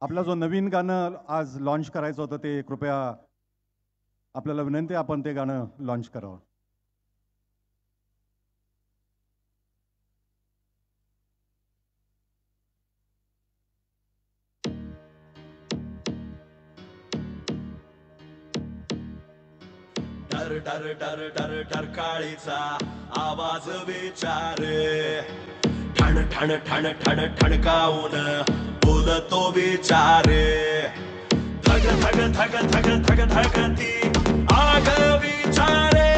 आपला जो नवीन गाणं आज लॉन्च करायचं होतं ते कृपया आपल्याला विनंती आहे आपण ते गाणं लॉन्च करावं. डर डर डर डर डरकाळीचा आवाज विचारे ठण ठण ठण ठण ठणकावून बोलतो विचारे धग धग धग धग धग धगती आग विचारे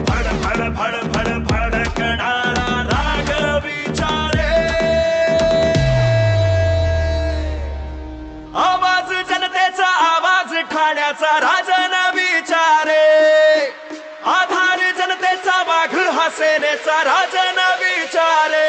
फड फड फड फड फडकणारा राग विचारे आवाज जनतेचा आवाज ठाण्याचा राजन विचारे आधार जनतेचा वाघ हा सेनेचा राजन विचारे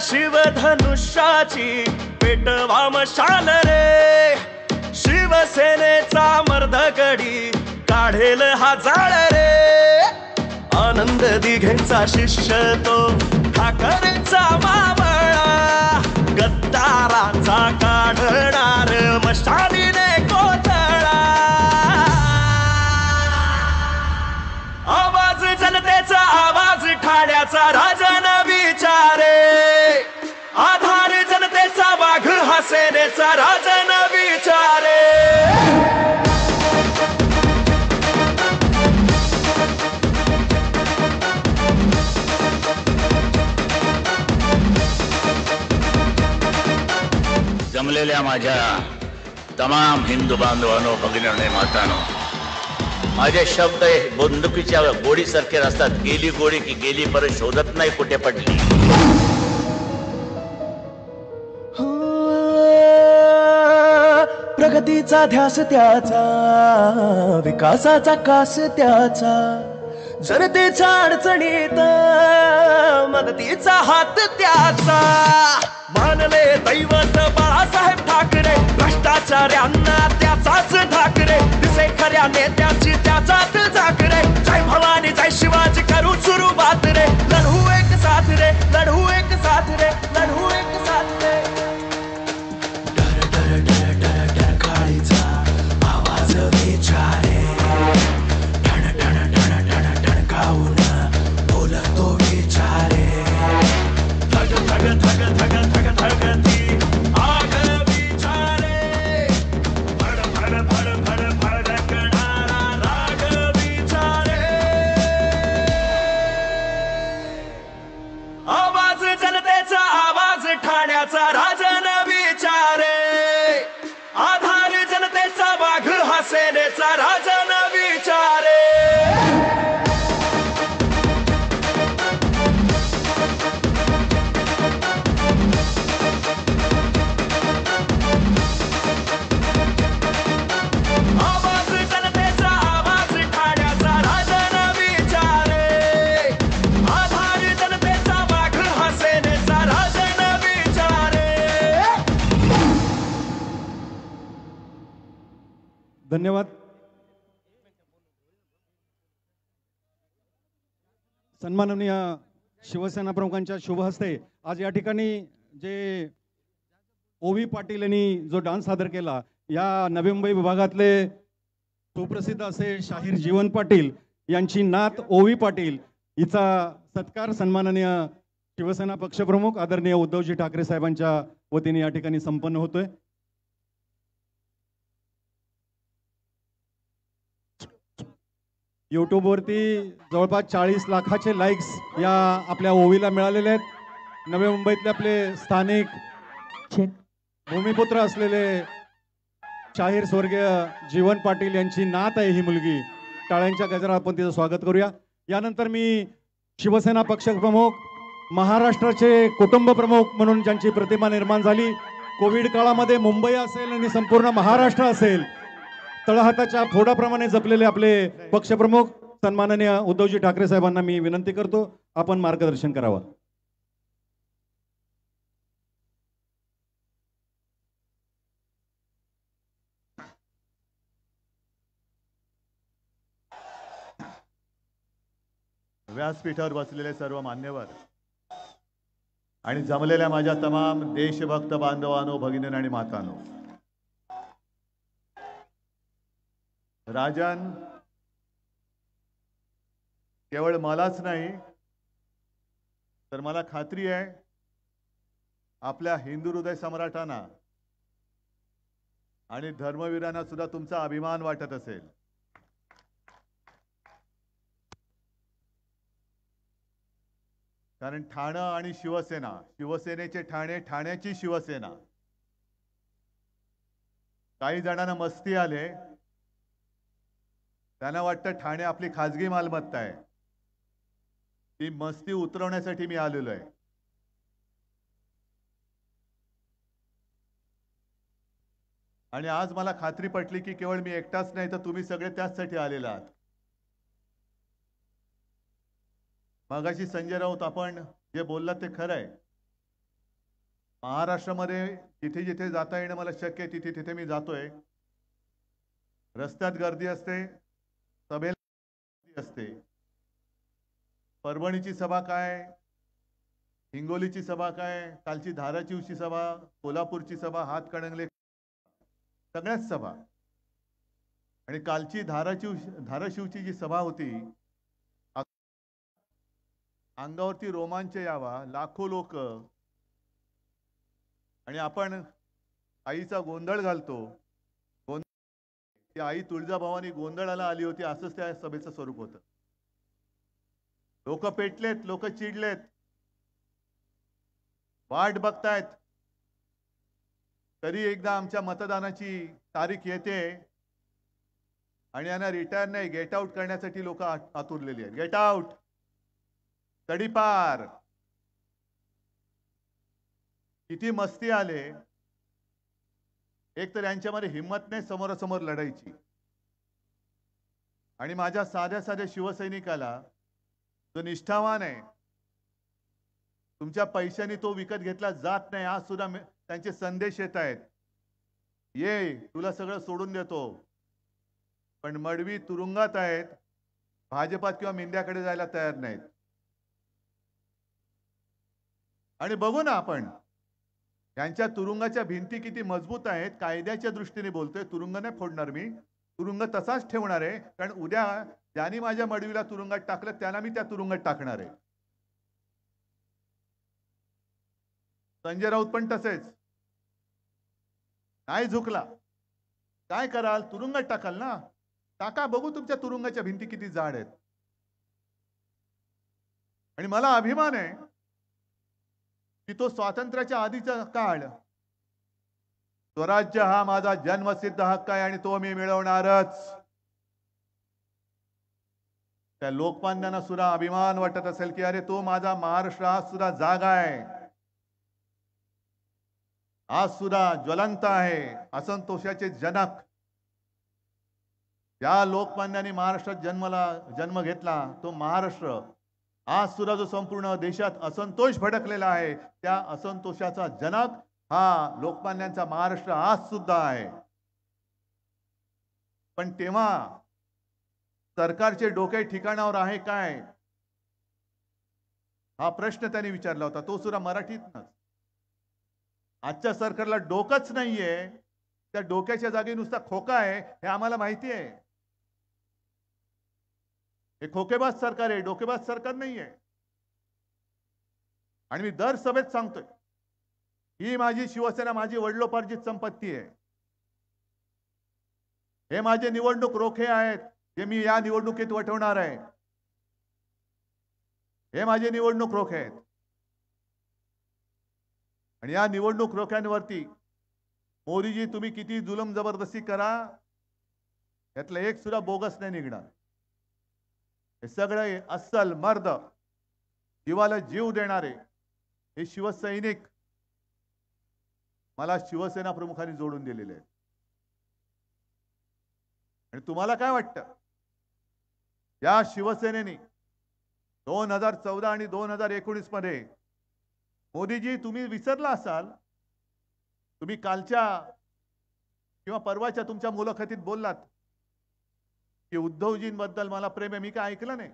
शिवधनुष्याची पेटवा मशाल रे शिवसेनेचा मर्दगडी काढेल हा जाळ रे आनंद दिघेंचा शिष्य तो ठाकरेचा मावळा गद्दाराचा काढणार मशालीने कोथळा आवाज जनतेचा आवाज ठाण्याचा राजन विचारे आधार जनतेचा वाघ हा सेनेचा राजन विचारे जमलेल्या माझ्या तमाम हिंदू बांधवांनो भगिनींनो मातांनो माझे शब्द बंदुकीच्या गोडीसारखे असतात गेली गोडी की गेली परत शोधत नाही कुठे पडली प्रगतीचा ध्यास त्याचा विकासाचा कास त्याचा जनतेच्या अडचणीत मदतीचा हात त्याचा मानले दैवत बाळासाहेब ठाकरे भ्रष्टाचार्यांना त्याचाच ठाकरे दिसे खऱ्या नेत्याची त्याचाच झाकरे जय भवानी जय शिवाजी करू सुरुवात रे लढू एक साथ रे लढू एक साथ रे लढू एक साथ रे विचारे ठण ठण ठण ठण ठणकावून बोलतो विचारे धग धग धग धग धग धगती आग विचारे फड फड फड फड फडकणारा राग विचारे आवाज जनतेचा आवाज ठाण्याचा राजन विचारे आधार जनतेचा वाघ हा सेनेचा राजन विचारे आवाज जनतेचा आवाज ठाण्याचा राजन विचारे आधार जनतेचा वाघ हा सेनेचा राजन विचारे. धन्यवाद. सन्माननीय शिवसेना प्रमुखांच्या शुभ हस्ते आज या ठिकाणी जे ओवी पाटील यांनी जो डान्स सादर केला, या नवी मुंबई विभागातले सुप्रसिद्ध असे शाहीर जीवन पाटील यांची नात ओवी पाटील हिचा सत्कार सन्माननीय शिवसेना पक्षप्रमुख आदरणीय उद्धवजी ठाकरे साहेबांच्या वतीने या ठिकाणी संपन्न होतोय. यूट्यूबवरती जवळपास 40 लाखाचे लाईक्स या आपल्या ओवीला मिळालेले आहेत. नवी मुंबईतले आपले स्थानिक भूमिपुत्र असलेले शाहीर स्वर्गीय जीवन पाटील यांची नात आहे ही मुलगी. टाळ्यांच्या गजरात आपण तिचं स्वागत करूया. यानंतर मी शिवसेना पक्षप्रमुख महाराष्ट्राचे कुटुंब प्रमुख म्हणून ज्यांची प्रतिमा निर्माण झाली, कोविड काळामध्ये मुंबई असेल आणि संपूर्ण महाराष्ट्र असेल, तळहाताच्या फोडाप्रमाणे जपलेले आपले पक्षप्रमुख सन्माननीय उद्धवजी ठाकरे साहेबांना मी विनंती करतो, आपण मार्गदर्शन करावं. व्यासपीठावर बसलेले सर्व मान्यवर आणि जमलेल्या माझ्या तमाम देशभक्त बांधवांनो, भगिनी आणि मातांनो, राजन केवळ मलाच नाही तर मला खात्री आहे आपल्या हिंदू हृदय सम्राटांना आणि धर्मवीरांना सुद्धा तुमचा अभिमान वाटत असेल. कारण ठाणे आणि शिवसेना, शिवसेनेचे ठाणे, ठाण्याची शिवसेना, काही जणांना मस्ती आले, त्यांना वाटतं ठाणे आपली खाजगी मालमत्ता आहे. ती मस्ती उतरवण्यासाठी मी आलेलो आहे. आणि आज मला खात्री पटली की केवळ मी एकटाच नाही तर तुम्ही सगळे त्याचसाठी आलेला आहात. मगाशी संजय राऊत आपण जे बोललात ते खरं आहे. महाराष्ट्रामध्ये जिथे जिथे जाता येणं मला शक्य आहे तिथे तिथे मी जातोय. रस्त्यात गर्दी असते, सभेला गर्दी असते. परभणीची सभा काय, हिंगोलीची सभा काय, कालची धाराशिवची सभा, कोल्हापूरची सभा, हातकणंगले, सगळ्याच सभा. आणि कालची धाराशिवची जी सभा होती, अंगावरती रोमांच यावा, लाखो लोक, आणि आपण आईचा गोंधळ घालतो. ती आई तुळजाभवानी गोंधळाला आली होती, असंच त्या सभेचं स्वरूप होतं. लोक पेटलेत, लोक चिडलेत, वाट बघतायत कधी एकदा आमच्या मतदानाची तारीख येते आणि यांना रिटायर नाही, गेट आउट करण्यासाठी लोक आतुरलेली आहेत. गेट आउट, तडीपार. किती मस्ती आले. एक तर यांच्यामध्ये हिम्मत नाही समोरासमोर लढायची. आणि माझ्या साध्या साध्या शिवसैनिकाला जो निष्ठावान आहे, तुमच्या पैशाने तो विकत घेतला जात नाही. आज सुद्धा त्यांचे संदेश येत आहेत, ये तुला सगळं सोडून देतो. पण मडवी तुरुंगात आहेत, भाजपात किंवा मिंद्याकडे जायला तयार नाहीत. आणि बघू ना आपण यांच्या तुरुंगाच्या भिंती किती मजबूत आहेत. कायद्याच्या दृष्टीने बोलतोय, तुरुंग नाही फोडणार मी, तुरुंग तसाच ठेवणार आहे. कारण उद्या ज्यांनी माझ्या मडवीला तुरुंगात टाकलं त्यांना मी त्या तुरुंगात टाकणार आहे. संजय राऊत पण तसेच नाही झुकला. काय कराल, तुरुंगात टाकाल ना, टाका, बघू तुमच्या तुरुंगाच्या भिंती किती जाड आहेत. आणि मला अभिमान आहे की तो स्वातंत्र्याच्या आधीचा काळ, स्वराज्य हा माझा जन्मसिद्ध हक्क आहे आणि तो मी मिळवणारच. त्या लोकमान्यांना सुद्धा अभिमान वाटत असेल की अरे तो माझा महाराष्ट्र आज सुद्धा जागा आहे, आज सुद्धा ज्वलंत आहे. असंतोषाचे जनक या लोकमान्यांनी महाराष्ट्रात जन्म घेतला, तो महाराष्ट्र आज सुद्धा जो संपूर्ण देशात असंतोष भडकलेला आहे, त्या असंतोषाचा जनक हा लोकमान्यांचा महाराष्ट्र आज सुद्धा आहे. पण तेव्हा सरकारचे डोके ठिकाणावर आहे काय, हा प्रश्न त्यांनी विचारला होता, तो सुद्धा मराठीतनच. आजच्या सरकारला डोकंच नाहीये, त्या डोक्याच्या जागी नुसता खोका आहे हे आम्हाला माहिती आहे. हे खोकेबाज सरकार आहे, डोकेबाज सरकार नाहीये. आणि मी दर सभेत सांगतोय, ही माझी शिवसेना माझी वडिलोपार्जित संपत्ती आहे. हे माझे निवडणूक रोखे आहेत, जे मी या निवडणुकीत वठवणार आहे. हे माझे निवडणूक रोखे आहेत. आणि या निवडणूक रोख्यांवरती मोदीजी तुम्ही किती जुलम जबरदस्ती करा, यातलं एक सुद्धा बोगस नाही निघणार. हे सगळे अस्सल मर्द जीवाला जीव देणारे हे शिवसैनिक मला शिवसेना प्रमुखांनी जोडून दिलेले आहेत. आणि तुम्हाला काय वाटतं, या शिवसेनेने 2014 आणि 2019 मध्ये, मोदीजी तुम्ही विसरला असाल, तुम्ही कालच्या किंवा परवाच्या तुमच्या मुलाखतीत बोललात की उद्धवजींबद्दल मला प्रेम आहे. मी काय ऐकलं नाही.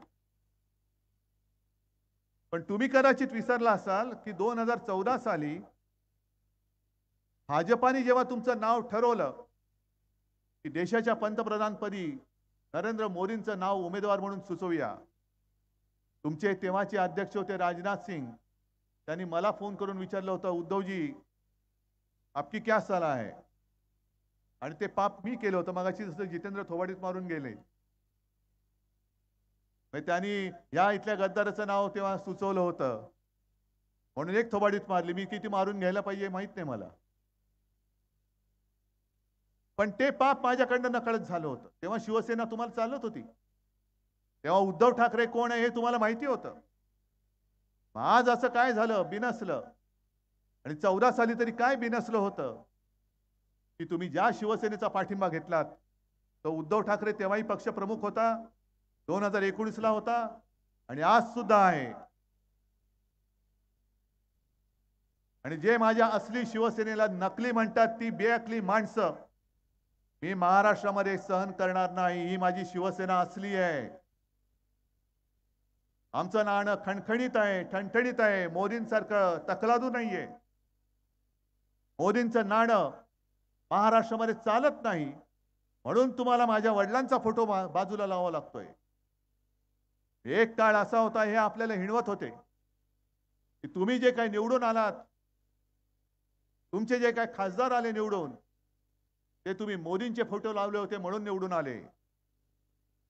पण तुम्ही कदाचित विसरला असाल की 2014 साली भाजपाने जेव्हा तुमचं नाव ठरवलं की देशाच्या पंतप्रधानपदी नरेंद्र मोदींचं नाव उमेदवार म्हणून सुचवूया, तुमचे तेव्हाचे अध्यक्ष होते राजनाथ सिंग, त्यांनी मला फोन करून विचारलं होतं, उद्धवजी आपकी क्या सलाह है. आणि ते पाप मी केलं होतं. मगाशी जसं जितेंद्र थोबाडीत मारून गेले, त्यांनी या इथल्या गद्दाराचं नाव तेव्हा सुचवलं होतं म्हणून एक थोबाडीत मारली. मी किती मारून घ्यायला पाहिजे माहित नाही मला, पण ते पाप माझ्याकडनं नकळत झालं होतं. तेव्हा शिवसेना तुम्हाला चालत होती, तेव्हा उद्धव ठाकरे कोण आहे हे तुम्हाला माहिती होतं. आज असं काय झालं, बिनसलं. आणि 14 साली तरी काय बिनसलं होतं की तुम्ही ज्या शिवसेनेचा पाठिंबा घेतलात, तो उद्धव ठाकरे तेव्हाही पक्षप्रमुख होता, 2019 ला होता आणि आज सुद्धा आहे. आणि जे माझ्या असली शिवसेनेला नकली म्हणतात, ती बेअकली माणसं मी महाराष्ट्रामध्ये सहन करणार नाही. ही माझी शिवसेना असली आहे. आमचं नाणं खणखणीत आहे, ठणठणीत आहे. मोदींसारखं तकलादू नाहीये. मोदींचं नाणं महाराष्ट्रामध्ये चालत नाही, म्हणून तुम्हाला माझ्या वडिलांचा फोटो बाजूला लावावा लागतोय. एक काळ असा होता, हे आपल्याला हिणवत होते की तुम्ही जे काही निवडून आलात, तुमचे जे काही खासदार आले निवडून, ते तुम्ही मोदींचे फोटो लावले होते म्हणून निवडून आले.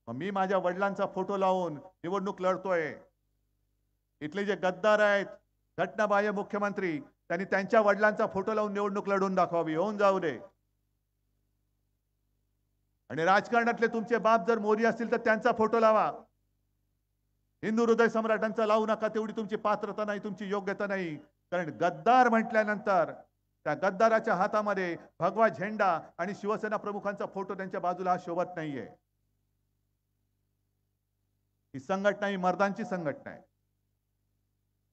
मग मी माझ्या वडिलांचा फोटो लावून निवडणूक लढतोय. इथले जे गद्दार आहेत, घटनाबाह्य मुख्यमंत्री, त्यांनी त्यांच्या वडिलांचा फोटो लावून निवडणूक लढून दाखवावी, होऊन जाऊ दे. आणि राजकारणातले तुमचे बाप जर मोदी असतील तर त्यांचा फोटो लावा. हिंदू हृदय सम्राटांचा लावू नका. तेवढी तुमची पात्रता नाही, तुमची योग्यता नाही. कारण गद्दार म्हटल्यानंतर त्या गद्दाराच्या हातामध्ये भगवा झेंडा आणि शिवसेना प्रमुखांचा फोटो त्यांच्या बाजूला हा शोभत नाहीये. ही संघटना ही मर्दांची संघटना आहे.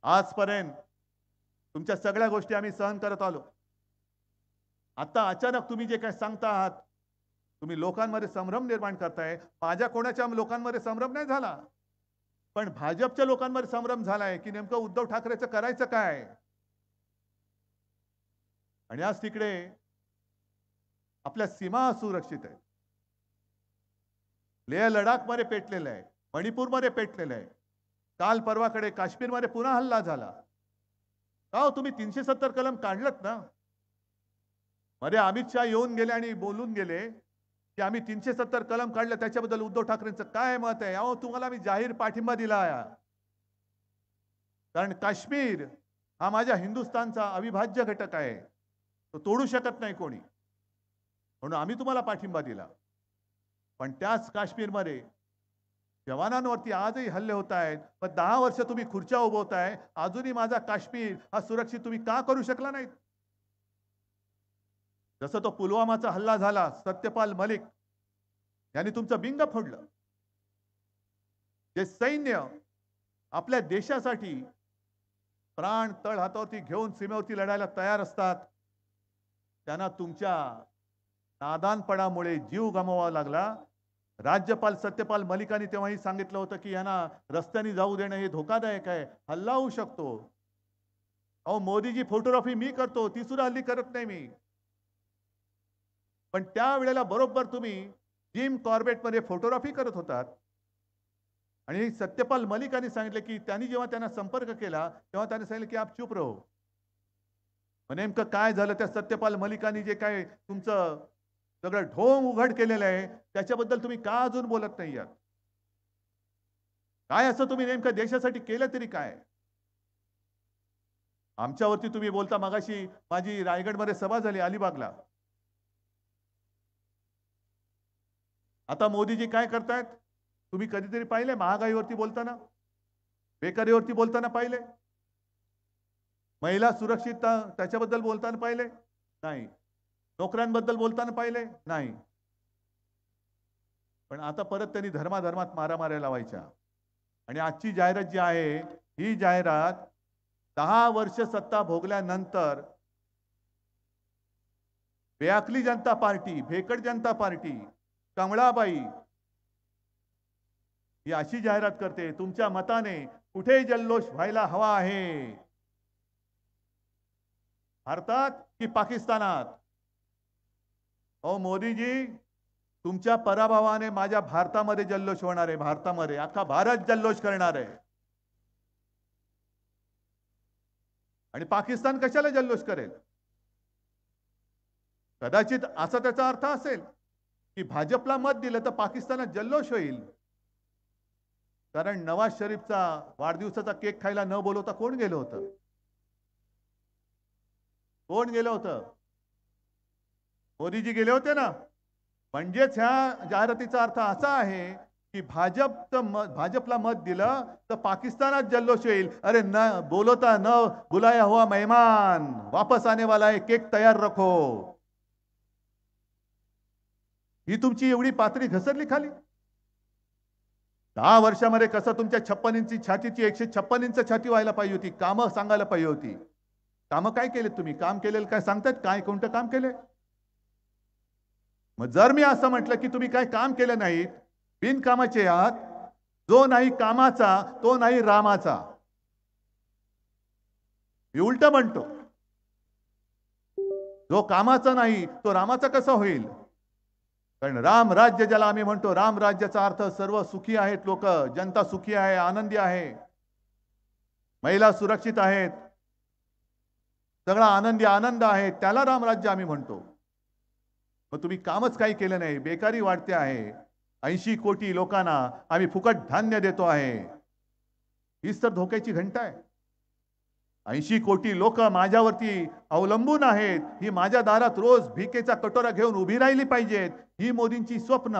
आजपर्यंत तुमच्या सगळ्या गोष्टी आम्ही सहन करत आलो. आता अचानक तुम्ही जे काही सांगता आहात, तुम्ही लोकांमध्ये संभ्रम निर्माण करताय. माझ्या कोणाच्या लोकांमध्ये संभ्रम नाही झाला, पण भाजपच्या लोकांमध्ये संभ्रम झालाय की नेमकं उद्धव ठाकरेचं करायचं काय. आणि आज तिकडे आपल्या सीमा असुरक्षित आहेत. लेह लडाख मध्ये पेटलेलं आहे, मणिपूरमध्ये पेटलेलं आहे. काल परवाकडे काश्मीरमध्ये पुन्हा हल्ला झाला. का तुम्ही 370 कलम काढलत ना. मध्ये अमित शाह येऊन गेले आणि बोलून गेले की आम्ही 370 कलम काढलं, त्याच्याबद्दल उद्धव ठाकरेंचं काय मत आहे. अहो तुम्हाला मी जाहीर पाठिंबा दिला आहे, कारण काश्मीर हा माझ्या हिंदुस्थानचा अविभाज्य घटक आहे, तो तोडू शकत नाही कोणी, म्हणून आम्ही तुम्हाला पाठिंबा दिला. पण त्याच काश्मीरमध्ये जवानांवरती आजही हल्ले होत आहेत. पण 10 वर्ष तुम्ही खुर्च्या उभवताय, अजूनही माझा काश्मीर हा सुरक्षित तुम्ही का करू शकला नाहीत. जसं तो पुलवामाचा हल्ला झाला, सत्यपाल मलिक यांनी तुमचं बिंग फोडलं. जे सैन्य आपल्या देशासाठी प्राण तळ हातावरती घेऊन सीमेवरती लढायला तयार असतात, त्यांना तुमच्या नादानपणामुळे जीव गमवावा लागला. राज्यपाल सत्यपाल मलिकांनी तेव्हाही सांगितलं होतं की यांना रस्त्याने जाऊ देणं हे धोकादायक आहे, हल्ला होऊ शकतो. अहो मोदीजी फोटोग्राफी मी करतो, ती सुद्धा हल्ली करत नाही मी. पण त्यावेळेला बरोबर तुम्ही जिम कॉर्बेटमध्ये फोटोग्राफी करत होतात आणि सत्यपाल मलिकांनी सांगितलं की त्यांनी जेव्हा त्यांना संपर्क केला तेव्हा त्यांनी सांगितलं की आप चुप रहो. नेमकं काय झालं, त्या सत्यपाल मलिकांनी जे काय तुमचं सगळं ढोंग उघड केलेलं आहे त्याच्याबद्दल तुम्ही का अजून बोलत नाही आहात. काय असं तुम्ही नेमकं देशासाठी केलं तरी काय. आमच्यावरती तुम्ही बोलता. मगाशी माझी रायगडमध्ये सभा झाली अलिबागला. आता मोदीजी काय करतायत तुम्ही कधीतरी पाहिले महागाईवरती बोलताना. बेकारीवरती बोलताना पाहिले, महिला सुरक्षितता त्याच्याबद्दल बोलताना पाहिले नाही, नोकऱ्यांबद्दल बोलताना पाहिले नाही. पण आता परत त्यांनी धर्माधर्मात मारामाऱ्या लावायच्या. आणि आजची जाहिरात जी आहे ही जाहिरात 10 वर्ष सत्ता भोगल्यानंतर बेअकली जनता पार्टी, भेकड जनता पार्टी, कमळाबाई ही अशी जाहिरात करते, तुमच्या मताने कुठे जल्लोष व्हायला हवा आहे, भारतात की पाकिस्तानात? ओ मोदीजी, तुमच्या पराभवाने माझ्या भारतामध्ये जल्लोष होणार आहे. भारतामध्ये अख्खा भारत जल्लोष करणार आहे. आणि पाकिस्तान कशाला जल्लोष करेल? कदाचित असा त्याचा अर्थ असेल की भाजपला मत दिलं तर पाकिस्तानात जल्लोष होईल. कारण नवाज शरीफचा वाढदिवसाचा केक खायला न बोलवता कोण गेलं होतं? कोण गेलं होतं? मोदीजी गेले होते ना. म्हणजेच ह्या जाहिरातीचा अर्थ असा आहे की भाजपला मत दिलं तर पाकिस्तानात जल्लोष येईल. अरे न बोलता न बुलाया हुआ मेहमान वापस आने वाला है, केक तयार रखो. ही तुमची एवढी पातळी घसरली खाली. 10 वर्षामध्ये कसं तुमच्या 56 इंची छातीची 156 इंच छाती व्हायला पाहिजे होती. कामं सांगायला पाहिजे होती. कामं काय केलेत तुम्ही? काम केलेलं काय सांगतायत? काय कोणतं काम केले? मग जर मी असं म्हटलं की तुम्ही काय काम केलं नाहीत, बिनकामाचे आहात, जो नाही कामाचा तो नाही रामाचा. मी उलट म्हणतो, जो कामाचा नाही तो रामाचा कसा होईल? कारण राम राज्य ज्याला आम्ही म्हणतो, राम राज्याचा अर्थ सर्व सुखी आहेत लोक, जनता सुखी आहे, आनंदी आहे, महिला सुरक्षित आहेत, सगळा आनंदी आनंद आहे, त्याला राम राज्य आम्ही म्हणतो. मग तुम्ही कामच काही केलं नाही, बेकारी वाढते आहे. 80 कोटी लोकांना आम्ही फुकट धान्य देतो आहे. हीच तर धोक्याची घंटा आहे. 80 कोटी लोक माझ्यावरती अवलंबून आहेत. ही माझ्या दारात रोज भिकेचा कटोरा घेऊन उभी राहिली पाहिजेत, ही मोदींची स्वप्न.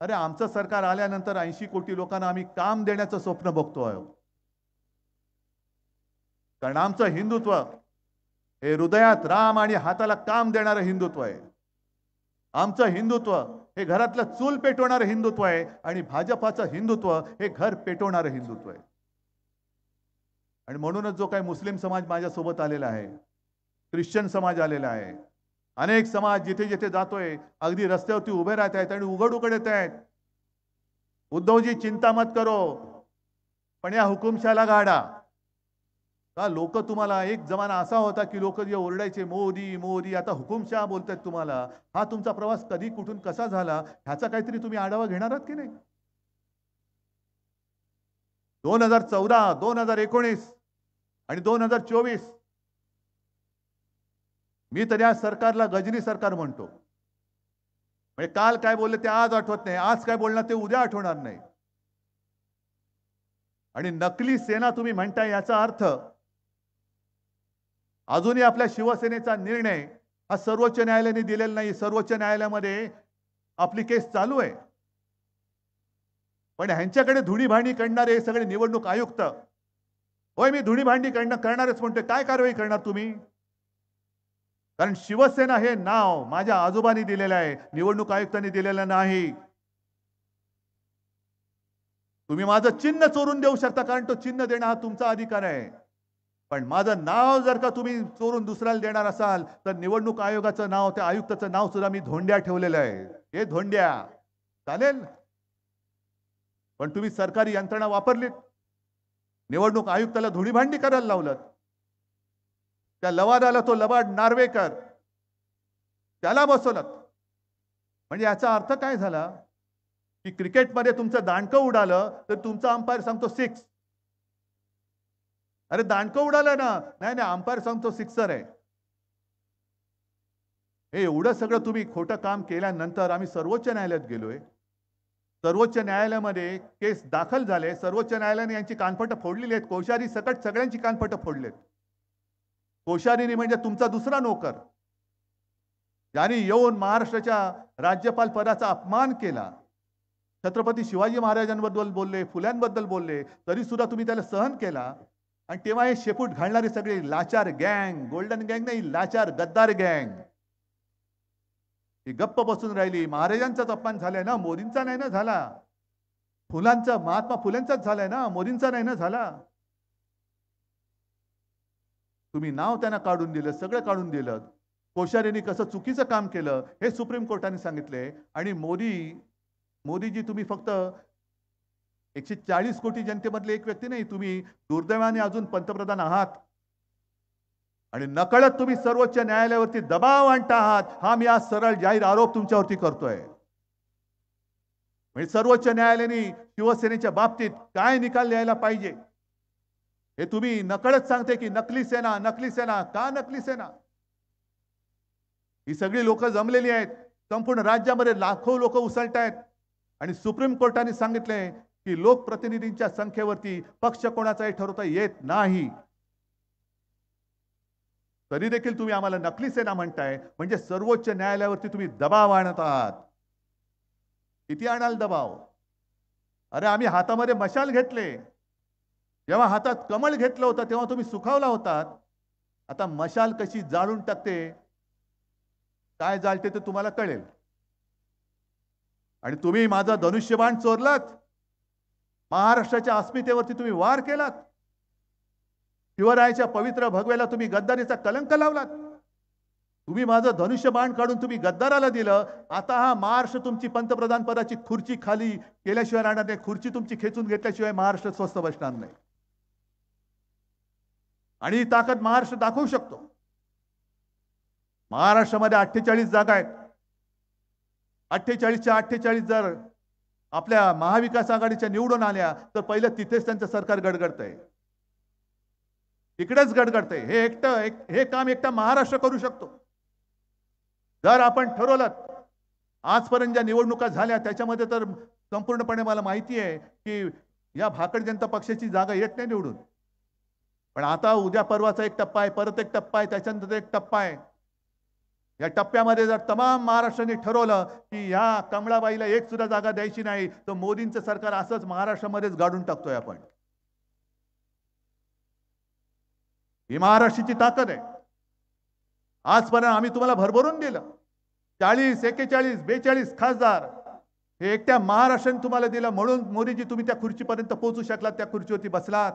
अरे आमचं सरकार आल्यानंतर 80 कोटी लोकांना आम्ही काम देण्याचं स्वप्न बघतोय. कारण आमचं हिंदुत्व हे हृदयात राम आणि हाताला काम देणारं हिंदुत्व आहे. आमचं हिंदुत्व हे घरातलं चूल पेटवणारं हिंदुत्व आहे आणि भाजपाचं हिंदुत्व हे घर पेटवणारं हिंदुत्व आहे. आणि म्हणूनच जो काही मुस्लिम समाज माझ्यासोबत आलेला आहे, ख्रिश्चन समाज आलेला आहे, अनेक समाज जिथे जिथे जातोय अगदी रस्त्यावरती उभे राहत आहेत आणि उघड उघड येत आहेत. उद्धवजी चिंता मत करो, पण या हुकुमशाला गाडा. का लोक तुम्हाला, एक जमाना असा होता की लोक जे ओरडायचे मोदी मोदी, आता हुकुमशाह बोलतायत तुम्हाला. हा तुमचा प्रवास कधी कुठून कसा झाला ह्याचा काहीतरी तुम्ही आढावा घेणार आहात की नाही? 2014, 2019 आणि 2024 मी तर या सरकारला गजनी सरकार म्हणतो. म्हणजे काल काय बोलले ते आज आठवत नाही, आज काय बोलणार ते उद्या आठवणार नाही. आणि नकली सेना तुम्ही म्हणताय याचा अर्थ अजूनही आपल्या शिवसेनेचा निर्णय हा सर्वोच्च न्यायालयाने दिलेला नाही. सर्वोच्च न्यायालयामध्ये आपली केस चालू आहे. पण ह्यांच्याकडे धुणीभांडी करणारे हे सगळे निवडणूक आयुक्त. होय, मी धुणीभांडी करणारच म्हणतोय. काय कारवाई करणार तुम्ही? कारण शिवसेना हे नाव माझ्या आजोबांनी दिलेलं आहे, निवडणूक आयुक्तांनी दिलेलं नाही. तुम्ही माझं चिन्ह चोरून देऊ शकता, कारण तो चिन्ह देणं हा तुमचा अधिकार आहे. पण माझं नाव जर का तुम्ही चोरून दुसऱ्याला देणार असाल तर निवडणूक आयोगाचं नाव, त्या आयुक्ताचं नाव सुद्धा मी धोंड्या ठेवलेलं आहे. हे धोंड्या चालेल, पण तुम्ही सरकारी यंत्रणा वापरलीत, निवडणूक आयुक्ताला धुळीभांडी करायला लावलं. त्या लवादाला, तो लवाड नार्वेकर, त्याला बसवलं. म्हणजे याचा अर्थ काय झाला की क्रिकेटमध्ये तुमचं दांडकं उडालं तर तुमचा अंपायर सांगतो 6. अरे दांडकं उडालं ना, नाही नाही अंपायर सांगतो सिक्सर आहे. हे एवढं सगळं तुम्ही खोटं काम केल्यानंतर आम्ही सर्वोच्च न्यायालयात गेलोय. सर्वोच्च न्यायालयामध्ये केस दाखल झाले. सर्वोच्च न्यायालयाने यांची कानपटं फोडलेली आहेत. कोश्यारी सकट सगळ्यांची कानपटं फोडलेत. कोश्यारीने म्हणजे तुमचा दुसरा नोकर, ज्याने येऊन महाराष्ट्राच्या राज्यपाल पदाचा अपमान केला. छत्रपती शिवाजी महाराजांबद्दल बोलले, फुल्यांबद्दल बोलले, तरी सुद्धा तुम्ही त्याला सहन केला. आणि तेव्हा हे शेपूट घालणारे सगळे लाचार गँग, गोल्डन गँग नाही, लाचार गद्दार गँग ही गप्प बसून राहिली. महाराजांचाच अपमान झालाय ना, मोदींचा नाही ना झाला. फुलांचा, महात्मा फुलेंचाच झालाय ना, मोदींचा नाही ना झाला. तुम्ही नाव त्यांना काढून दिलं, सगळं काढून दिलं. कोश्यारींनी कसं चुकीचं काम केलं हे सुप्रीम कोर्टाने सांगितले. आणि मोदीजी तुम्ही फक्त 140 कोटी जनतेमधले एक व्यक्ती नाही, तुम्ही दुर्दैवाने अजून पंतप्रधान आहात. आणि नकळत तुम्ही सर्वोच्च न्यायालयावरती दबाव आणता आहात. हा मी आज सरळ जाहीर आरोप तुमच्यावरती करतोय. म्हणजे सर्वोच्च न्यायालयाने शिवसेनेच्या बाबतीत काय निकाल द्यायला पाहिजे हे तुम्ही नकळत सांगते की नकली सेना, नकली सेना. का नकली सेना? ही सगळी लोक जमलेली आहेत. संपूर्ण राज्यामध्ये लाखो लोक उसळतायत. आणि सुप्रीम कोर्टाने सांगितले की लोकप्रतिनिधींच्या संख्येवरती पक्ष कोणाचाही ठरवता येत नाही. तरी देखील तुम्ही आम्हाला नकली सेना म्हणताय. म्हणजे सर्वोच्च न्यायालयावरती तुम्ही दबाव आणत आहात. किती आणाल दबाव? अरे आम्ही हातामध्ये मशाल घेतले. जेव्हा हातात कमळ घेतलं होतं तेव्हा तुम्ही सुखावला होतात. आता मशाल कशी जाळून टाकते, काय जाळते ते तुम्हाला कळेल. आणि तुम्ही माझा धनुष्यबाण चोरलात. महाराष्ट्राच्या अस्मितेवरती तुम्ही वार केलात. शिवरायाच्या पवित्र भगव्याला तुम्ही गद्दारीचा कलंक लावलात. तुम्ही माझं धनुष्यबाण काढून तुम्ही गद्दाराला दिलं. आता हा महाराष्ट्र तुमची पंतप्रधान पदाची खुर्ची खाली केल्याशिवाय राहणार नाही. खुर्ची तुमची खेचून घेतल्याशिवाय महाराष्ट्र स्वस्थ बसणार नाही. आणि ही ताकद महाराष्ट्र दाखवू शकतो. महाराष्ट्रामध्ये 48 जागा आहेत. 48च्या 48 जर आपल्या महाविकास आघाडीच्या निवडून आल्या तर पहिलं तिथेच त्यांचं सरकार गडगडतंय. तिकडेच गडगडतंय. हे काम एकटा महाराष्ट्र करू शकतो. जर आपण ठरवलं. आजपर्यंत ज्या निवडणुका झाल्या त्याच्यामध्ये तर संपूर्णपणे मला माहिती आहे की या भाकड जनता पक्षाची जागा येत नाही निवडून. पण आता उद्या परवाचा एक टप्पा आहे, परत एक टप्पा आहे, त्याच्यानंतर एक टप्पा आहे. या टप्प्यामध्ये जर तमाम महाराष्ट्राने ठरवलं की या कमळाबाईला एक सुद्धा जागा द्यायची नाही तर मोदींचं सरकार असंच महाराष्ट्रामध्येच गाडून टाकतोय आपण. ही महाराष्ट्राची ताकद आहे. आजपर्यंत आम्ही तुम्हाला भरभरून दिलं. 40, 41, 42 खासदार हे एकट्या महाराष्ट्राने तुम्हाला दिलं. म्हणून मोदीजी तुम्ही त्या खुर्चीपर्यंत पोहोचू शकलात, त्या खुर्चीवरती बसलात.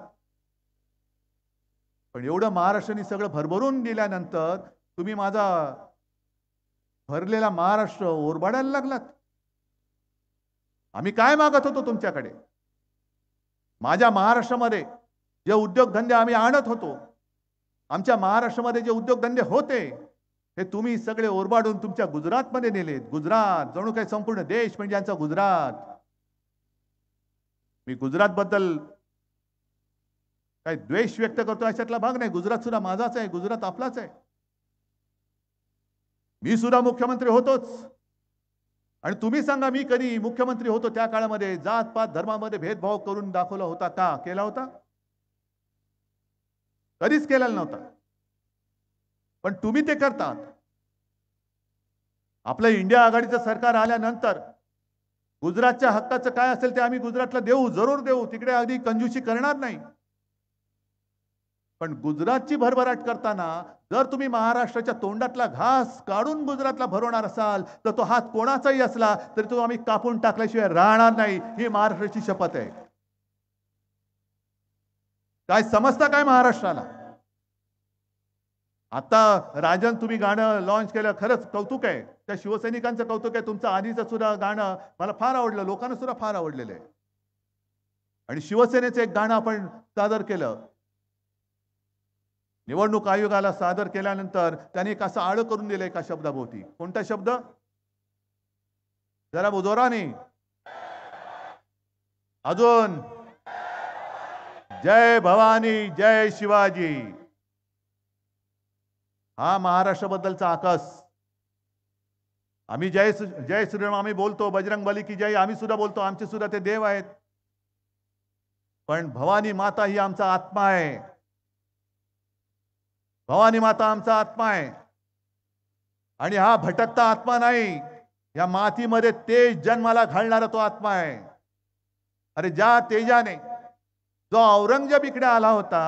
पण एवढं महाराष्ट्राने सगळं भरभरून दिल्यानंतर तुम्ही माझा भरलेला महाराष्ट्र ओरबाडायला लागलात. आम्ही काय मागत होतो तुमच्याकडे? माझ्या महाराष्ट्रामध्ये जे उद्योगधंदे आम्ही आणत होतो, आमच्या महाराष्ट्रामध्ये जे उद्योगधंदे होते हे तुम्ही सगळे ओरबाडून तुमच्या गुजरातमध्ये नेलेत. गुजरात जणू काही संपूर्ण देश म्हणजे यांचा गुजरात. मी गुजरात बद्दल काही द्वेष व्यक्त करतो अशातला भाग नाही. गुजरात सुद्धा माझाच आहे, गुजरात आपलाच आहे. मी सुद्धा मुख्यमंत्री होतोच. आणि तुम्ही सांगा मी कधी मुख्यमंत्री होतो त्या काळामध्ये जात पात धर्मामध्ये भेदभाव करून दाखवला होता का? केला होता? कधीच केलेला नव्हता. पण तुम्ही ते करतात. आपलं इंडिया आघाडीचं सरकार आल्यानंतर गुजरातच्या हक्काचं काय असेल ते आम्ही गुजरातला देऊ, जरूर देऊ. तिकडे अगदी कंजूसी करणार नाही. पण गुजरातची भरभराट करताना जर तुम्ही महाराष्ट्राच्या तोंडातला घास काढून गुजरातला भरवणार असाल तर तो हात कोणाचाही असला तरी तो आम्ही कापून टाकल्याशिवाय राहणार नाही. ही महाराष्ट्राची शपथ आहे. काय समजता काय महाराष्ट्राला? आता राजन तुम्ही गाणं लॉन्च केलं, खरंच कौतुक आहे. त्या शिवसैनिकांचं कौतुक आहे. तुमचं आधीचं सुद्धा गाणं मला फार आवडलं, लोकांना सुद्धा फार आवडलेलं आहे. आणि शिवसेनेचं एक गाणं आपण सादर केलं. निवडणूक आयोगाला सादर केल्यानंतर त्यांनी एक असं आळ करून दिलं एका शब्दाभोवती. कोणता शब्द? जरा जोराने अजून. जय भवानी, जय शिवाजी. हा महाराष्ट्राबद्दलचा आकाश. आम्ही जय श्रीराम आम्ही बोलतो, बजरंगबली की जय आम्ही सुद्धा बोलतो. आमचे सुद्धा ते देव आहेत. पण भवानी माता ही आमचा आत्मा आहे. भवानी माता आमचा आत्मा आहे. आणि हा भटकता आत्मा नाही. या मातीमध्ये तेज जन्माला घालणारा तो आत्मा आहे. अरे ज्या तेजाने जो औरंगजेब इकडे आला होता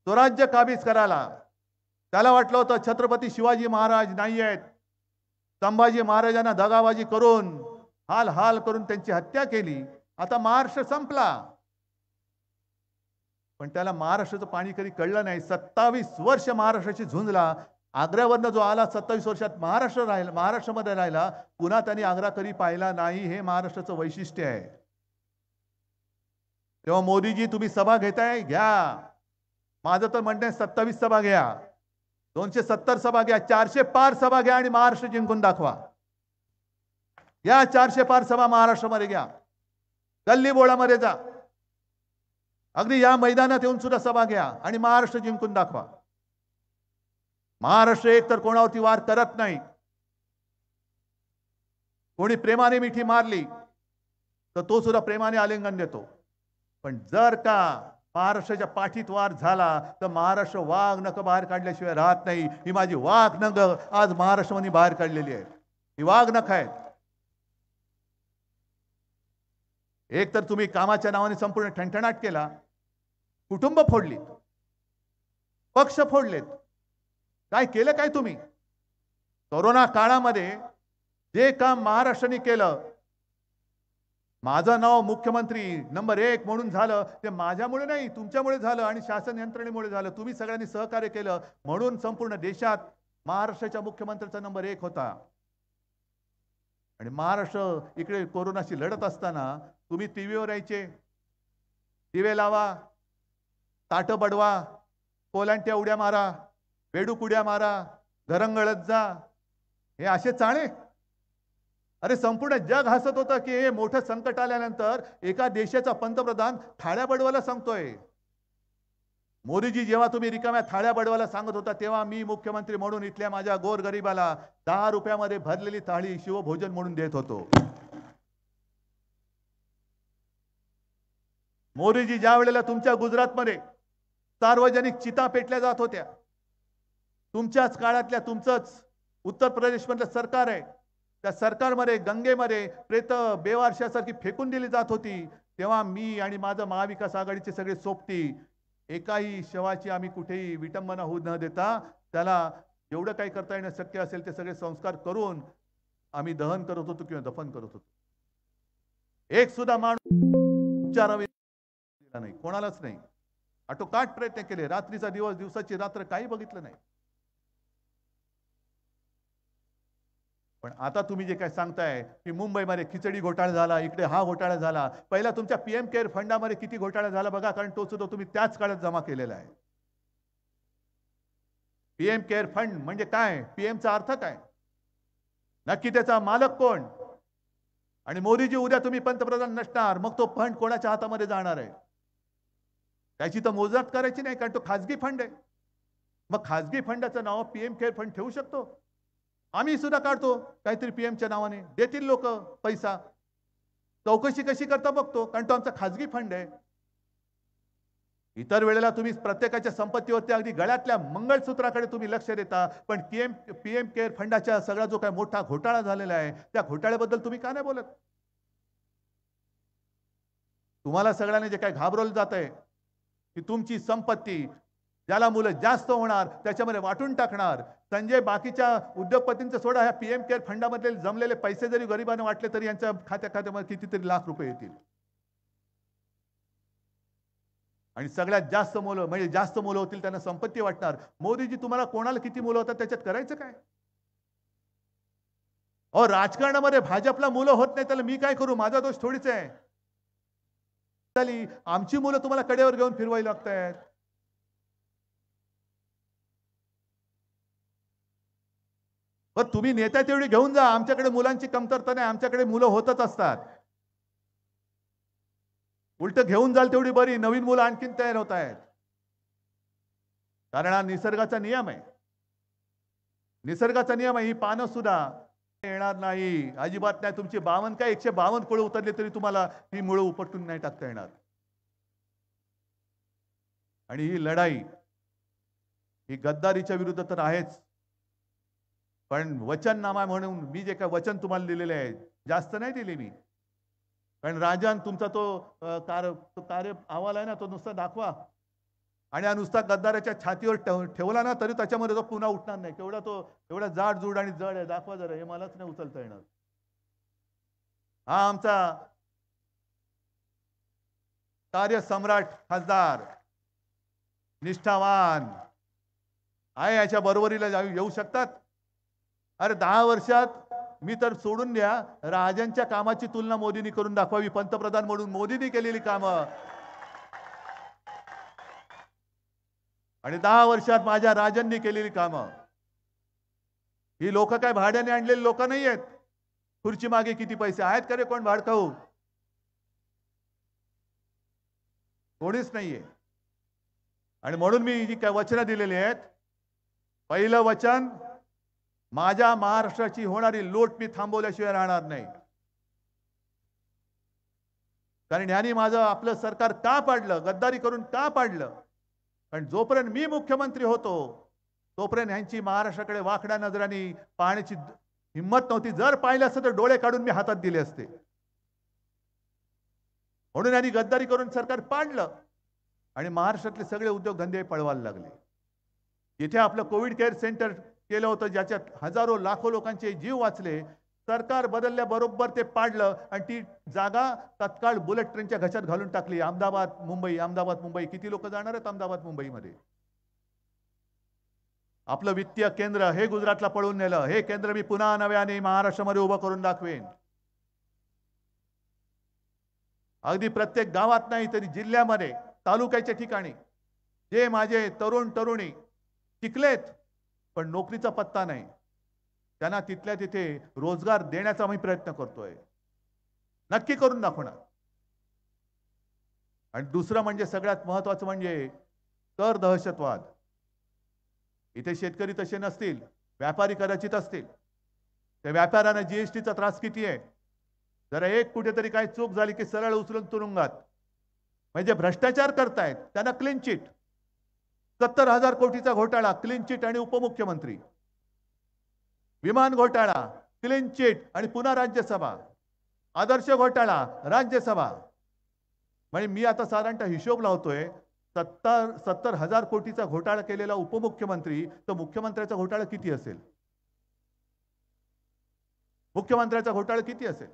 स्वराज्य काबीज करायला, त्याला वाटलं होतं छत्रपती शिवाजी महाराज नाही आहेत, संभाजी महाराजांना दगाबाजी करून हाल हाल करून त्यांची हत्या केली, आता महाराष्ट्र संपला. पण त्याला महाराष्ट्राचं पाणी कधी कळलं नाही. 27 वर्ष महाराष्ट्राची झुंजला. आग्र्यावरनं जो आला 27 वर्षात महाराष्ट्रामध्ये राहिला, पुन्हा त्यांनी आग्रा कधी पाहिला नाही. हे महाराष्ट्राचं वैशिष्ट्य आहे. तेव्हा मोदीजी तुम्ही सभा घेताय, घ्या. माझं तर म्हणणं आहे 27 सभा घ्या, 270 सभा घ्या, 400 पार सभा घ्या आणि महाराष्ट्र जिंकून दाखवा. या 400 पार सभा महाराष्ट्रामध्ये घ्या, गल्ली बोळामध्ये जा, अगदी या मैदानात येऊन सुद्धा सभा घ्या आणि महाराष्ट्र जिंकून दाखवा. महाराष्ट्र एक तर कोणावरती वार करत नाही. कोणी प्रेमाने मिठी मारली तर तो सुद्धा प्रेमाने आलिंगन देतो. पण जर का महाराष्ट्राच्या पाठीत वार झाला तर महाराष्ट्र वाघ नख बाहेर काढल्याशिवाय राहत नाही. ही माझी वाघ नख आज महाराष्ट्रामध्ये बाहेर काढलेली आहे. ही वाघ नख आहेत. एक तर तुम्ही कामाच्या नावाने संपूर्ण ठणठणाट केला, कुटुंब फोडली, पक्ष फोडलेत. काय केलं काय तुम्ही? कोरोना काळामध्ये जे काम महाराष्ट्राने केलं, माझं नाव मुख्यमंत्री नंबर 1 म्हणून झालं, ते माझ्यामुळे नाही, तुमच्यामुळे झालं आणि शासन यंत्रणेमुळे झालं. तुम्ही सगळ्यांनी सहकार्य केलं म्हणून संपूर्ण देशात महाराष्ट्राच्या मुख्यमंत्र्याचा नंबर 1 होता. आणि महाराष्ट्र इकडे कोरोनाशी लढत असताना तुम्ही टीव्हीवर यायचे, दिवे लावा, ताटं बडवा, कोलांट्या उड्या मारा, बेडूक उड्या मारा, घरंगळत जा, हे असे चाळे. अरे संपूर्ण जग हसत होतं की हे मोठं संकट आल्यानंतर एका देशाचा पंतप्रधान थाळ्या बडवायला सांगतोय. मोदीजी जेव्हा तुम्ही रिकाम्या थाळ्या बडवायला सांगत होता तेव्हा मी मुख्यमंत्री म्हणून इथल्या माझ्या गोरगरिबाला 10 रुपयामध्ये भरलेली थाळी शिवभोजन म्हणून देत होतो. मोदीजी ज्या वेळेला तुमच्या गुजरातमध्ये सार्वजनिक चिता पेटल्या जात होत्या, तुमच्याच काळातल्या तुमचंच उत्तर प्रदेश मधलं सरकार आहे, त्या सरकारमध्ये गंगेमध्ये प्रेत बेवारशासारखी फेकून दिली जात होती, तेव्हा मी आणि माझं महाविकास आघाडीचे सगळे सोबती एकाही शवाची आम्ही कुठेही विटंबना होऊ न देता त्याला जेवढं काही करता येणं शक्य असेल ते सगळे संस्कार करून आम्ही दहन करत होतो किंवा दफन करत होतो. एक सुद्धा माणूस उपचारावे नाही, कोणालाच नाही. आटोकाट प्रयत्न केले, रात्रीचा दिवस दिवसाची रात्र काही बघितलं नाही. पण आता तुम्ही जे काय सांगताय की मुंबईमध्ये खिचडी घोटाळा झाला, इकडे हा घोटाळा झाला, पहिला तुमच्या पीएम केअर फंडामध्ये किती घोटाळा झाला बघा, कारण तो सुद्धा तुम्ही त्याच काळात जमा केलेला आहे. पीएम केअर फंड म्हणजे काय, पीएमचा अर्थ काय, नक्की त्याचा मालक कोण? आणि मोदीजी उद्या तुम्ही पंतप्रधान नसणार, मग तो फंड कोणाच्या हातामध्ये जाणार आहे त्याची तर मोजदाद करायची नाही, कारण तो खाजगी फंड आहे. मग खाजगी फंडाचं नाव पीएम केअर फंड ठेवू शकतो? आम्ही सुद्धा काढतो काहीतरी पीएमच्या नावाने, देतील लोक पैसा. चौकशी कशी करता बघतो, कारण तो आमचा खाजगी फंड आहे. इतर वेळेला तुम्ही प्रत्येकाच्या संपत्तीवरती अगदी गळ्यातल्या मंगळसूत्राकडे तुम्ही लक्ष देता, पण पीएम केअर फंडाच्या सगळा जो काय मोठा घोटाळा झालेला आहे त्या घोटाळ्याबद्दल तुम्ही का नाही बोलत? तुम्हाला सगळ्यांना जे काय घाबरवलं जात आहे की तुमची संपत्ती ज्याला मुलं जास्त होणार त्याच्यामध्ये वाटून टाकणार. संजय बाकीच्या उद्योगपतींचं सोडा, ह्या पीएम केअर फंडामधले जमलेले पैसे जरी गरिबांना वाटले तरी यांच्या खात्यामध्ये कितीतरी लाख रुपये येतील. आणि सगळ्यात जास्त मुलं म्हणजे जास्त मुलं होतील त्यांना संपत्ती वाटणार. मोदीजी तुम्हाला कोणाला किती मुलं होतात त्याच्यात करायचं काय? अहो राजकारणामध्ये भाजपला मुलं होत नाही त्याला मी काय करू, माझा दोष थोडीच आहे. आमची मुलं तुम्हाला कडेवर घेऊन फिरवायला लागतायत. पण तुम्ही नेत्या तेवढी घेऊन जा, आमच्याकडे मुलांची कमतरता नाही, आमच्याकडे मुलं होतच असतात. उलट घेऊन जाल तेवढी बरी, नवीन मुलं आणखीन तयार होत आहेत. कारण हा निसर्गाचा नियम आहे, निसर्गाचा नियम आहे. ही पानं सुद्धा येणार नाही, अजिबात नाही. तुमची 52 काय 152 कुळं उतरले तरी तुम्हाला ही मुळं उपटून नाही टाकता येणार. आणि ही लढाई ही गद्दारीच्या विरुद्ध तर आहेच, पण वचननामा म्हणून मी जे काय वचन तुम्हाला दिलेले आहे जास्त नाही दिले मी. कारण राजन तुमचा तो कार्य अहवाल आहे ना, तो नुसता दाखवा आणि हा नुसता गद्दाराच्या छातीवर ठेवला ना तरी त्याच्यामध्ये तो पुन्हा उठणार नाही. केवढा तो एवढा जाड जूड आणि जड आहे, दाखवा जरा. हे मलाच नाही उचलता येणार. हा आमचा कार्यसम्राट खासदार निष्ठावान आहे, याच्या बरोबरीला येऊ शकतात. अरे 10 वर्षात मी तर सोडून द्या, राजांच्या कामाची तुलना मोदींनी करून दाखवावी. पंतप्रधान म्हणून मोदींनी केलेली कामं आणि 10 वर्षात माझ्या राजांनी केलेली कामं. ही लोक काय भाड्याने आणलेली लोक नाही आहेत. खुर्ची मागे किती पैसे आहेत का रे कोण भाडखाऊ? कोणीच नाहीये. आणि म्हणून मी जी काय वचनं दिलेली आहेत, पहिलं वचन, माझ्या महाराष्ट्राची होणारी लूट मी थांबवल्याशिवाय राहणार नाही. कारण यांनी माझं आपलं सरकार का पाडलं, गद्दारी करून का पाडलं? कारण जोपर्यंत मी मुख्यमंत्री होतो तोपर्यंत यांची महाराष्ट्राकडे वाकड्या नजरांनी पाहण्याची हिंमत नव्हती. जर पाहिलं असतं तर डोळे काढून मी हातात दिले असते. म्हणून यांनी गद्दारी करून सरकार पाडलं आणि महाराष्ट्रातले सगळे उद्योगधंदे पळवायला लागले. इथे आपलं कोविड केअर सेंटर केलं होतं, ज्याच्यात हजारो लाखो लोकांचे जीव वाचले. सरकार बदलल्याबरोबर ते पाडलं आणि ती जागा तत्काळ बुलेट ट्रेनच्या घशात घालून टाकली. अहमदाबाद मुंबई, अहमदाबाद मुंबई. किती लोक जाणार आहेत अहमदाबाद मुंबईमध्ये? आपलं वित्तीय केंद्र हे गुजरातला पळून नेलं. हे केंद्र मी पुन्हा नव्याने महाराष्ट्रामध्ये उभं करून दाखवेन. अगदी प्रत्येक गावात नाही तरी जिल्ह्यामध्ये, तालुक्याच्या ठिकाणी जे माझे तरुण तरुणी शिकलेत पण नोकरीचा पत्ता नाही, त्यांना तिथल्या तिथे रोजगार देण्याचा मी प्रयत्न करतोय. नक्की करून दाखवणार. आणि दुसरं म्हणजे सगळ्यात महत्वाचं म्हणजे कर दहशतवाद. इथे शेतकरी तसे नसतील, व्यापारी कदाचित असतील. त्या व्यापाऱ्यांना जीएसटीचा त्रास किती आहे? जरा एक कुठेतरी काही चूक झाली की सरळ उचलून तुरुंगात. म्हणजे भ्रष्टाचार करतायत त्यांना क्लीन चिट. 70,000 कोटीचा घोटाळा, क्लीन चिट आणि उपमुख्यमंत्री. विमान घोटाळा, क्लीन चिट आणि पुन्हा राज्यसभा. आदर्श घोटाळा, राज्यसभा. म्हणजे मी आता साधारणतः हिशोब लावतोय, 70,000 कोटीचा घोटाळा केलेला उपमुख्यमंत्री, तर मुख्यमंत्र्याचा घोटाळा किती असेल? मुख्यमंत्र्याचा घोटाळा किती असेल?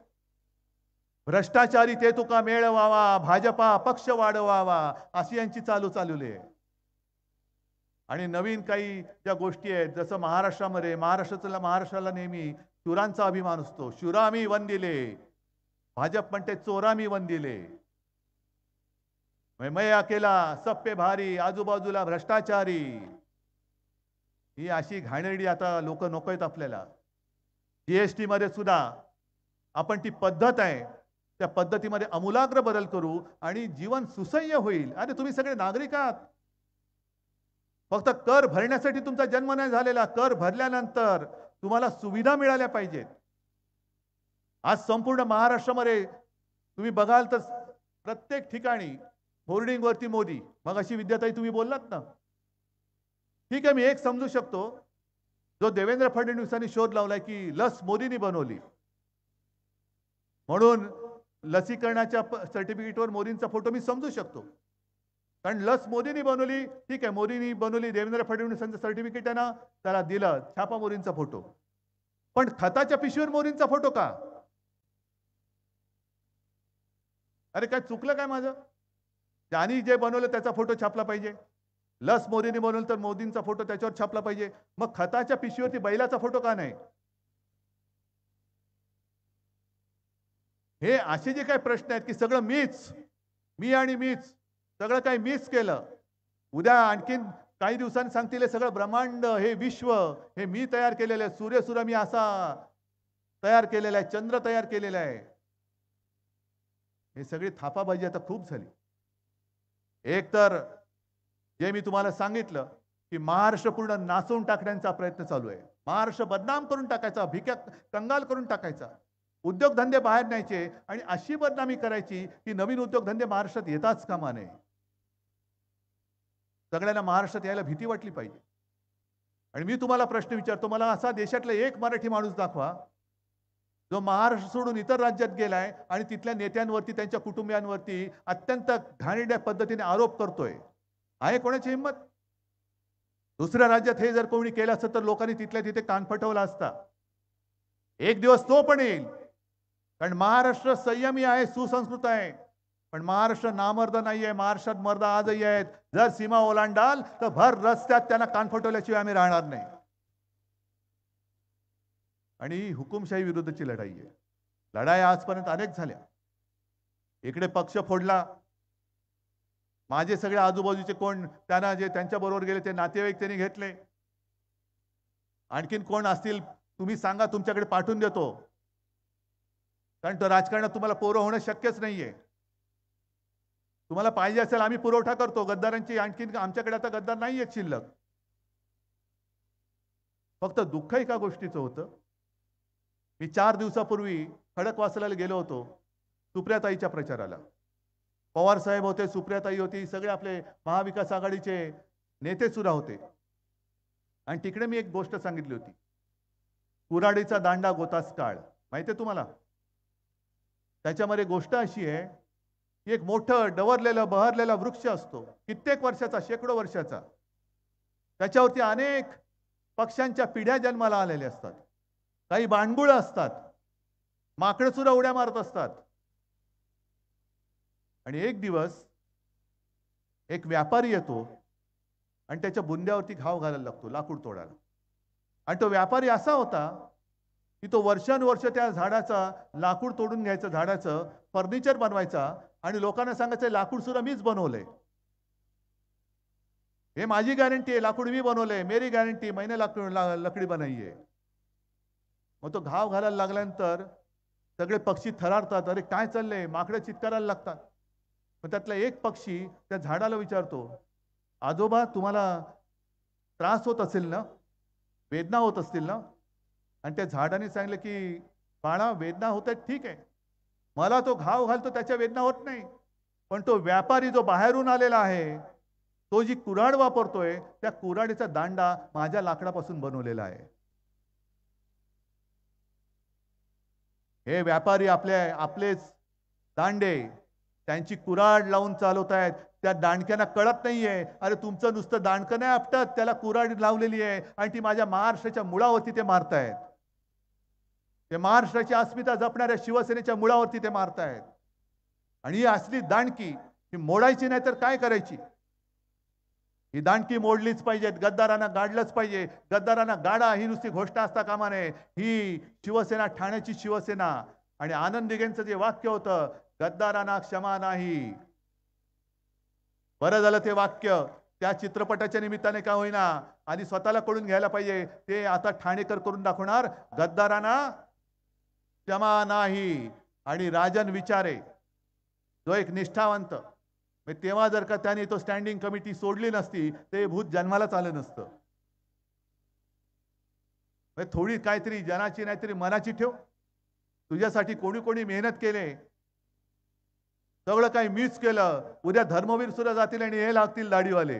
भ्रष्टाचारी ते तुका मेळवावा, भाजपा पक्ष वाढवावा, अशी यांची चालवली आहे. आणि नवीन काही ज्या गोष्टी आहेत, जसं महाराष्ट्रामध्ये, महाराष्ट्राला नेहमी शूरांचा अभिमान असतो. शूरामी वंदिले. भाजप म्हणते चोरामी वंदिले. मैं अकेला सब पे भारी, आजूबाजूला भ्रष्टाचारी. ही अशी घाणेरडी आता लोक नको आहेत आपल्याला. जीएसटी मध्ये सुद्धा आपण ती पद्धत आहे त्या पद्धतीमध्ये आमूलाग्र बदल करू आणि जीवन सुसह्य होईल. अरे तुम्ही सगळे नागरिक आहात. फक्त कर भरण्यासाठी तुमचा जन्म नाही झालेला. कर भरल्यानंतर तुम्हाला सुविधा मिळाल्या पाहिजेत. आज संपूर्ण महाराष्ट्रामध्ये तुम्ही बघाल तर प्रत्येक ठिकाणी होर्डिंग वरती मोदी. मग अशी विद्याताई तुम्ही बोललात ना, ठीक आहे, मी एक समजू शकतो. जो देवेंद्र फडणवीसांनी शोध लावलाय की लस मोदींनी बनवली म्हणून लसीकरणाच्या सर्टिफिकेटवर मोदींचा फोटो मी समजू शकतो. कारण लस मोदींनी बनवली, ठीक आहे, मोदींनी बनवली, देवेंद्र फडणवीसांचं सर्टिफिकेट आहे ना, त्याला दिलं, छापा मोदींचा फोटो. पण खताच्या पिशवीवर मोदींचा फोटो का? अरे काय चुकलं काय माझं? ज्यांनी जे बनवलं त्याचा फोटो छापला पाहिजे. लस मोदींनी बनवलं तर मोदींचा फोटो त्याच्यावर छापला पाहिजे. मग खताच्या पिशवीवरती बैलाचा फोटो का नाही? हे असे जे काही प्रश्न आहेत की सगळं मी आणि मीच, सगळं काही मीच केलं. उद्या आणखीन काही दिवसांनी सांगतील सगळं ब्रह्मांड, हे विश्व हे मी तयार केलेलं आहे. सूर्य मी असा तयार केलेला आहे, चंद्र तयार केलेला आहे. हे सगळी थापाबाजी आता खूप झाली. एक तर जे मी तुम्हाला सांगितलं की महाराष्ट्र पूर्ण नाचवून टाकण्याचा प्रयत्न चालू आहे. महाराष्ट्र बदनाम करून टाकायचा, भिक्या कंगाल करून टाकायचा, उद्योगधंदे बाहेर न्यायचे आणि अशी बदनामी करायची की नवीन उद्योगधंदे महाराष्ट्रात येताच कामा नये. सगळ्यांना महाराष्ट्रात यायला भीती वाटली पाहिजे. आणि मी तुम्हाला प्रश्न विचारतो, मला असा देशातला एक मराठी माणूस दाखवा जो महाराष्ट्र सोडून इतर राज्यात गेलाय आणि तिथल्या नेत्यांवरती त्यांच्या कुटुंबियांवरती अत्यंत घाणेरड्या पद्धतीने आरोप करतोय. आहे कोणाची हिंमत? दुसऱ्या राज्यात हे जर कोणी केलं असतं तर लोकांनी तिथल्या तिथे कान फटवला असता. एक दिवस तो पण येईल, कारण महाराष्ट्र संयमी आहे, सुसंस्कृत आहे. पण महाराष्ट्र नामर्द नाही आहे. महाराष्ट्रात मर्द आजही आहेत. जर सीमा ओलांडाल तर भर रस्त्यात त्यांना कान फटवल्याशिवाय आम्ही राहणार नाही. आणि ही हुकुमशाही विरुद्धची लढाई आहे. लढाई आजपर्यंत अनेक झाल्या. इकडे पक्ष फोडला, माझे सगळे आजूबाजूचे कोण त्यांना जे त्यांच्या बरोबर गेले ते नातेवाईक त्यांनी घेतले. आणखीन कोण असतील तुम्ही सांगा, तुमच्याकडे पाठवून देतो. कारण तो राजकारणात तुम्हाला पोरं होणं शक्यच नाहीये. तुम्हाला पाहिजे असेल आम्ही पुरवठा करतो गद्दारांची. आणखीन आमच्याकडे आता गद्दार नाहीये शिल्लक. फक्त दुःख एका गोष्टीचं होतं. मी 4 दिवसापूर्वी खडकवासला गेलो होतो सुप्रियाताईच्या प्रचाराला. पवार साहेब होते, सुप्रियाताई होती, सगळे आपले महाविकास आघाडीचे नेते सुद्धा होते. आणि तिकडे मी एक गोष्ट सांगितली होती, कुऱ्हाडीचा दांडा गोतास काळ. माहिती आहे तुम्हाला? त्याच्यामध्ये गोष्ट अशी आहे की एक मोठं डवरलेलं बहरलेला वृक्ष असतो, कित्येक वर्षाचा, शेकडो वर्षाचा. त्याच्यावरती अनेक पक्ष्यांच्या पिढ्या जन्माला आलेल्या असतात. काही बाणबुळ असतात, माकडं सुद्धा उड्या मारत असतात. आणि एक दिवस एक व्यापारी येतो आणि त्याच्या बुंद्यावरती घाव घालायला लागतो लाकूड तोडायला. आणि तो व्यापारी असा होता की तो वर्षानुवर्ष त्या झाडाचा लाकूड तोडून घ्यायचं, झाडाचं फर्निचर बनवायचा आणि लोकांना सांगायचं लाकूड सुद्धा मीच बनवलंय, हे माझी गॅरंटी आहे, लाकूड मी बनवलंय, मेरी गॅरंटी, मैंने लकडी बनाई है. मग तो घाव घालायला लागल्यानंतर सगळे पक्षी थरारतात. अरे काय चाललंय? माकडं चित्कारायला लागतात. मग त्यातला एक पक्षी त्या झाडाला विचारतो, आजोबा तुम्हाला त्रास होत असेल ना, वेदना होत असतील ना? आणि त्या झाडाने सांगितलं की बाळा वेदना होत आहेत ठीक आहे, मला तो घाव घालतो त्याच्या वेदना होत नाही, पण तो व्यापारी जो बाहेरून आलेला आहे तो जी कुऱ्हाड वापरतोय त्या कुऱ्हाडीचा दांडा माझ्या लाकडापासून बनवलेला आहे. हे व्यापारी आपलेच दांडे त्यांची कुऱ्हाड लावून चालवत आहेत. त्या दांडक्यांना कळत नाहीये, अरे तुमचं नुसतं दांडकं नाही आपटत, त्याला कुऱ्हाड लावलेली आहे आणि ती माझ्या महाराष्ट्राच्या मुळावरती ते मारतायत. ते महाराष्ट्राची अस्मिता जपणाऱ्या शिवसेनेच्या मुळावरती ते मारतायत. आणि ही असली दांडकी ही मोडायची नाही तर काय करायची? ही दांडकी मोडलीच पाहिजेत. गद्दारांना गाडलंच पाहिजे. गद्दारांना गाडा ही नुसती घोषणा असता कामा नये. ही शिवसेना ठाण्याची शिवसेना. आणि आनंद दिघेंचं जे वाक्य होतं, गद्दारांना क्षमा नाही, बरं झालं ते वाक्य त्या चित्रपटाच्या निमित्ताने का होईना आधी स्वतःला कळून घ्यायला पाहिजे. ते आता ठाणेकर करून दाखवणार, गद्दारांना क्षमा नाही. आणि राजन विचारे जो एक निष्ठावंत, तेव्हा जर का त्याने तो स्टँडिंग कमिटी सोडली नसती ते भूत जन्मालाच आलं नसतं. थोडी काहीतरी जनाची नाहीतरी मनाची ठेव. तुझ्यासाठी कोणी कोणी मेहनत केले, सगळं काही मीच केलं. उद्या धर्मवीर सुद्धा जातील आणि हे लागतील दाढीवाले.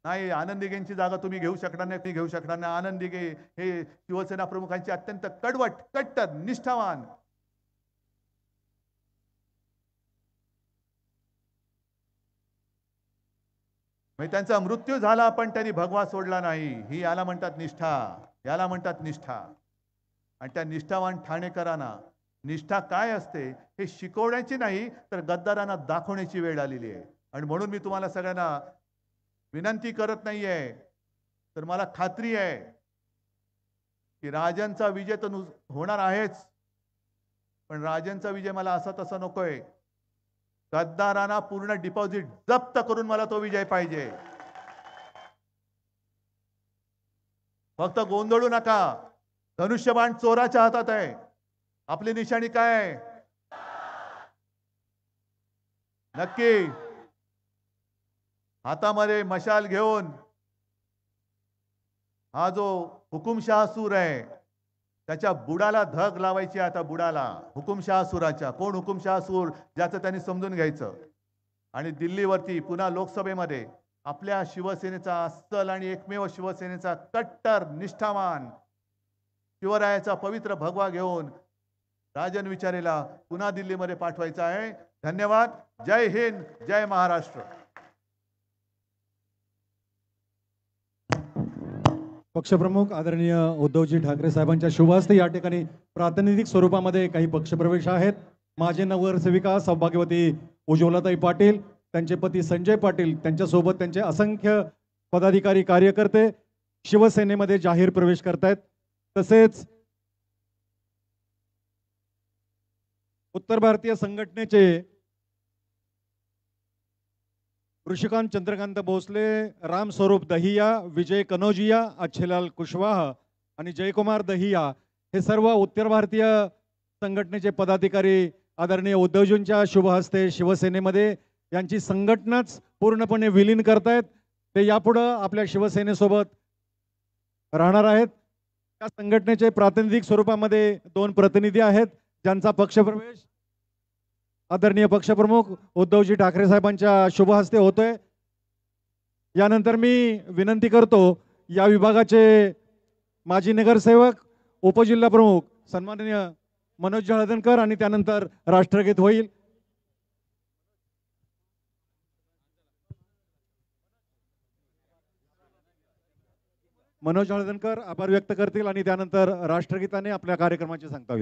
नाही, आनंद दिघेंची जागा तुम्ही घेऊ शकणार नाही, घेऊ शकणार नाही. आनंद दिघे हे शिवसेना प्रमुखांचे अत्यंत कडवट, कट्टर, निष्ठावान. त्यांचा मृत्यू झाला पण त्यांनी भगवा सोडला नाही. ही याला म्हणतात निष्ठा, याला म्हणतात निष्ठा. आणि त्या निष्ठावान ठाणेकरांना निष्ठा काय असते हे शिकवण्याची नाही तर गद्दारांना दाखवण्याची वेळ आलेली आहे. आणि म्हणून मी तुम्हाला सगळ्यांना विनंती करत नाहीये, तर मला खात्री आहे की राजनचा विजय तर होणार आहेच, पण राजनचा विजय मला असा तसा नकोय. गद्दारांना पूर्ण डिपॉझिट जप्त करून मला तो विजय पाहिजे. फक्त गोंधळू नका. धनुष्यबाण चोराच्या हातात आहे. आपली निशाणी काय आहे? नक्की हातामध्ये मशाल घेऊन हा जो हुकुमशाह सूर आहे त्याच्या बुडाला धग लावायची. आता बुडाला हुकुमशाह सुराच्या. कोण हुकुमशाह सूर? ज्याचं त्यांनी समजून घ्यायचं. आणि दिल्लीवरती पुन्हा लोकसभेमध्ये आपल्या शिवसेनेचा अस्सल आणि एकमेव शिवसेनेचा कट्टर निष्ठावान शिवरायाचा पवित्र भगवा घेऊन राजन विचारेला पुन्हा दिल्लीमध्ये पाठवायचा आहे. धन्यवाद. जय हिंद, जय महाराष्ट्र. पक्षप्रमुख आदरणीय उद्धवजी ठाकरे साहेबांच्या शुभ हस्ते या ठिकाणी प्रातिनिधिक स्वरूपामध्ये काही पक्षप्रवेश आहेत. माजी नगरसेविका सौभाग्यवती उज्ज्वलाताई पाटील, त्यांचे पती संजय पाटील, त्यांच्यासोबत त्यांचे असंख्य पदाधिकारी कार्यकर्ते शिवसेनेमध्ये जाहीर प्रवेश करतायत. तसेच उत्तर भारतीय संघटनेचे ऋषिकांत चंद्रकांत भोसले, राम स्वरूप दहिया, विजय कनौजिया, अच्छेलाल कुशवाहा आणि जयकुमार दहिया हे सर्व उत्तर भारतीय संघटनेचे पदाधिकारी आदरणीय उद्धवजींच्या शुभ हस्ते शिवसेनेमध्ये यांची संघटनाच पूर्णपणे विलीन करतायत. ते यापुढं आपल्या शिवसेनेसोबत राहणार आहेत. या संघटनेचे प्रातिनिधिक स्वरूपामध्ये 2 प्रतिनिधी आहेत, ज्यांचा पक्षप्रवेश आदरणीय पक्षप्रमुख उद्धवजी ठाकरे साहेबांच्या शुभ हस्ते होतोय. यानंतर मी विनंती करतो या विभागाचे माजी नगरसेवक उपजिल्हा प्रमुख सन्माननीय मनोज हळदणकर आणि त्यानंतर राष्ट्रगीत होईल. मनोज हळदणकर आभार व्यक्त करतील आणि त्यानंतर राष्ट्रगीताने आपल्या कार्यक्रमाची सांगता होईल.